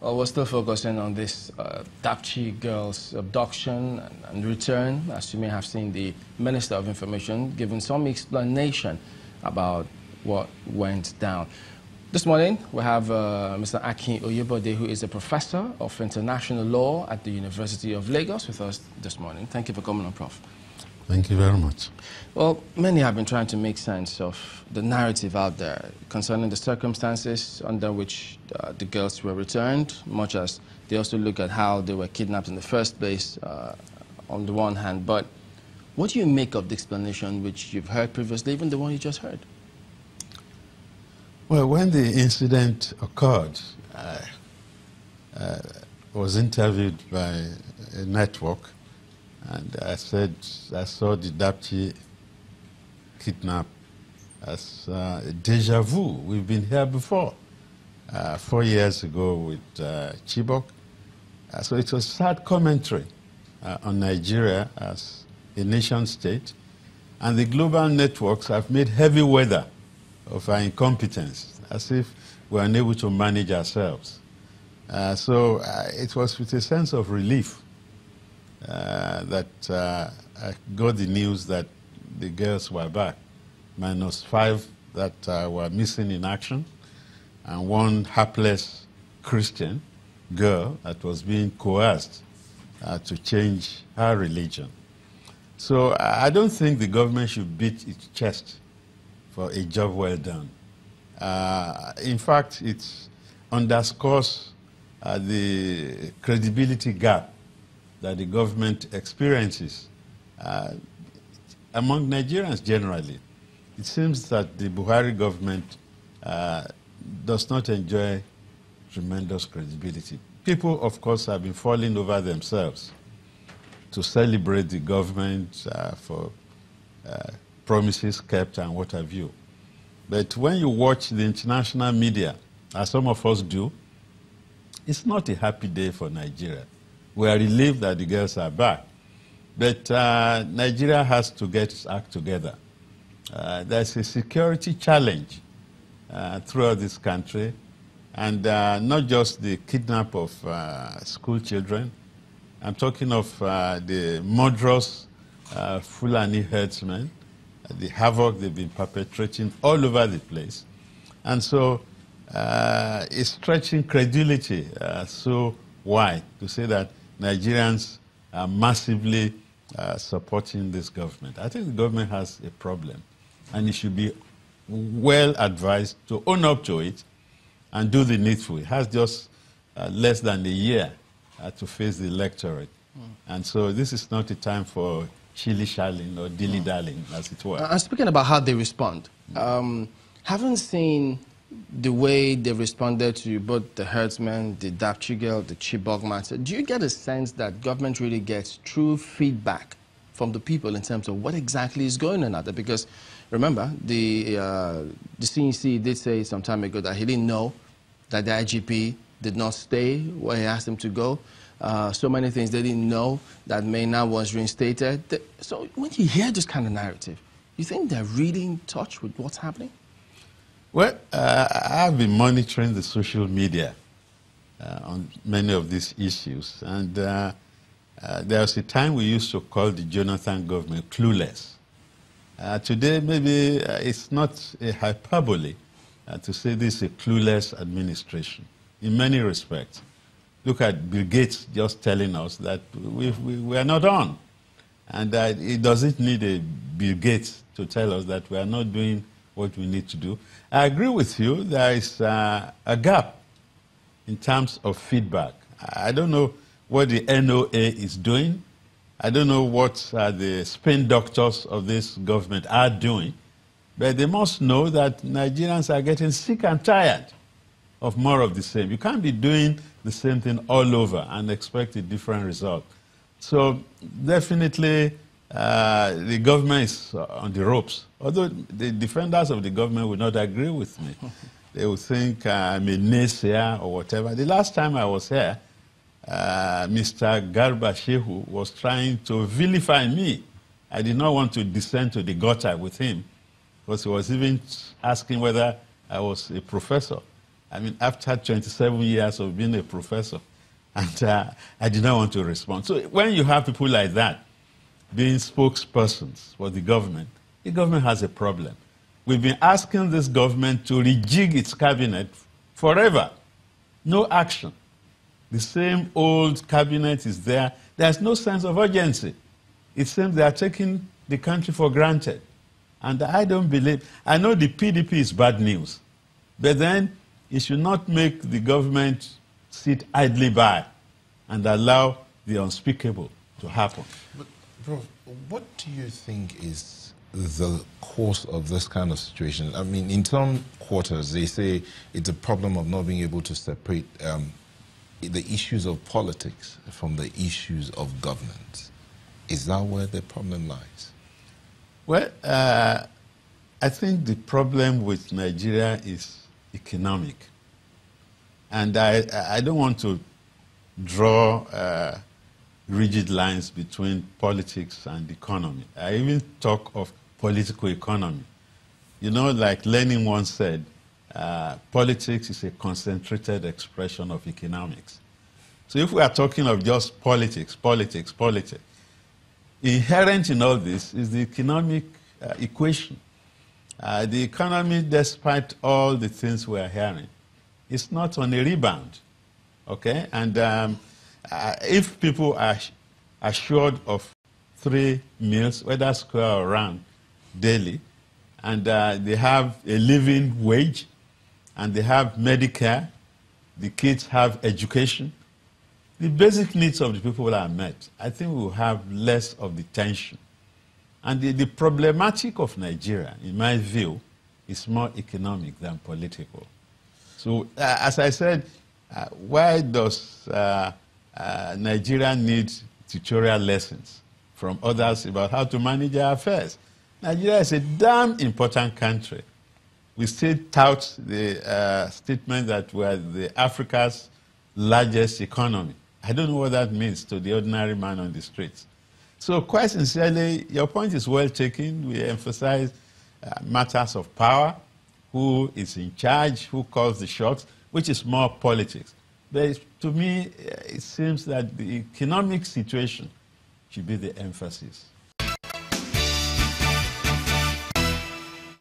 Well, we're still focusing on this Dapchi girl's abduction and return. As you may have seen, the Minister of Information giving some explanation about what went down. This morning, we have Mr. Oyebode, who is a professor of international law at the University of Lagos, with us this morning. Thank you for coming on, Prof. Thank you very much. Well, many have been trying to make sense of the narrative out there concerning the circumstances under which the girls were returned, much as they also look at how they were kidnapped in the first place on the one hand. But what do you make of the explanation which you've heard previously, even the one you just heard? Well, when the incident occurred, I was interviewed by a network, and I said I saw the Dapchi kidnap as a deja vu. We've been here before, 4 years ago with Chibok. So it was sad commentary on Nigeria as a nation state, and the global networks have made heavy weather of our incompetence, as if we are unable to manage ourselves. So it was with a sense of relief that I got the news that the girls were back, -5 that were missing in action, and one hapless Christian girl that was being coerced to change her religion. So I don't think the government should beat its chest for a job well done. In fact, it underscores the credibility gap that the government experiences among Nigerians generally. It seems that the Buhari government does not enjoy tremendous credibility. People, of course, have been falling over themselves to celebrate the government for promises kept and what have you. But when you watch the international media, as some of us do, it's not a happy day for Nigeria. We are relieved that the girls are back. But Nigeria has to get its act together. There's a security challenge throughout this country, and not just the kidnap of school children. I'm talking of the murderous Fulani herdsmen, the havoc they've been perpetrating all over the place. And so it's stretching credulity so wide to say that Nigerians are massively supporting this government. I think the government has a problem, and it should be well advised to own up to it and do the needful. It has just less than a year to face the electorate. And so this is not a time for shilly-shallying or dilly-dallying, as it were. And speaking about how they respond, haven't seen the way they responded to both the herdsmen, the Dapchi girl, the Chibok matter. Do you get a sense that government really gets true feedback from the people in terms of what exactly is going on out there? Because remember, the CNC did say some time ago that he didn't know that the IGP did not stay where he asked him to go. So many things they didn't know, that Maina was reinstated. So when you hear this kind of narrative, you think they're really in touch with what's happening? Well, I've been monitoring the social media on many of these issues, and there was a time we used to call the Jonathan government clueless. Today, maybe it's not a hyperbole to say this is a clueless administration in many respects. Look at Bill Gates just telling us that we are not on, and that it doesn't need a Bill Gates to tell us that we are not doing what we need to do. I agree with you, there is a gap in terms of feedback. I don't know what the NOA is doing. I don't know what the spin doctors of this government are doing, but they must know that Nigerians are getting sick and tired of more of the same. You can't be doing the same thing all over and expect a different result. So definitely the government is on the ropes. Although the defenders of the government would not agree with me. They would think I'm a naysayer or whatever. The last time I was here, Mr. Garba Shehu was trying to vilify me. I did not want to descend to the gutter with him, because he was even asking whether I was a professor. I mean, after 27 years of being a professor, and I did not want to respond. So when you have people like that being spokespersons for the government has a problem. We've been asking this government to rejig its cabinet forever. No action. The same old cabinet is there. There's no sense of urgency. It seems they are taking the country for granted. And I don't believe, I know the PDP is bad news, but then it should not make the government sit idly by and allow the unspeakable to happen. But, Prof, what do you think is the cause of this kind of situation? I mean, in some quarters, they say it's a problem of not being able to separate the issues of politics from the issues of governance. Is that where the problem lies? Well, I think the problem with Nigeria is economic. And I don't want to draw rigid lines between politics and economy. I even talk of political economy. You know, like Lenin once said, politics is a concentrated expression of economics. So if we are talking of just politics, inherent in all this is the economic equation. The economy, despite all the things we are hearing, is not on a rebound, okay? And if people are assured of 3 meals, whether square or round, daily, and they have a living wage, and they have Medicare, the kids have education, the basic needs of the people are met, I think we will have less of the tension. And the problematic of Nigeria, in my view, is more economic than political. So, as I said, why does Nigeria need tutorial lessons from others about how to manage our affairs? Nigeria is a damn important country. We still tout the statement that we're Africa's largest economy. I don't know what that means to the ordinary man on the streets. So quite sincerely, your point is well taken. We emphasize matters of power, who is in charge, who calls the shots, which is more politics. But to me, it seems that the economic situation should be the emphasis.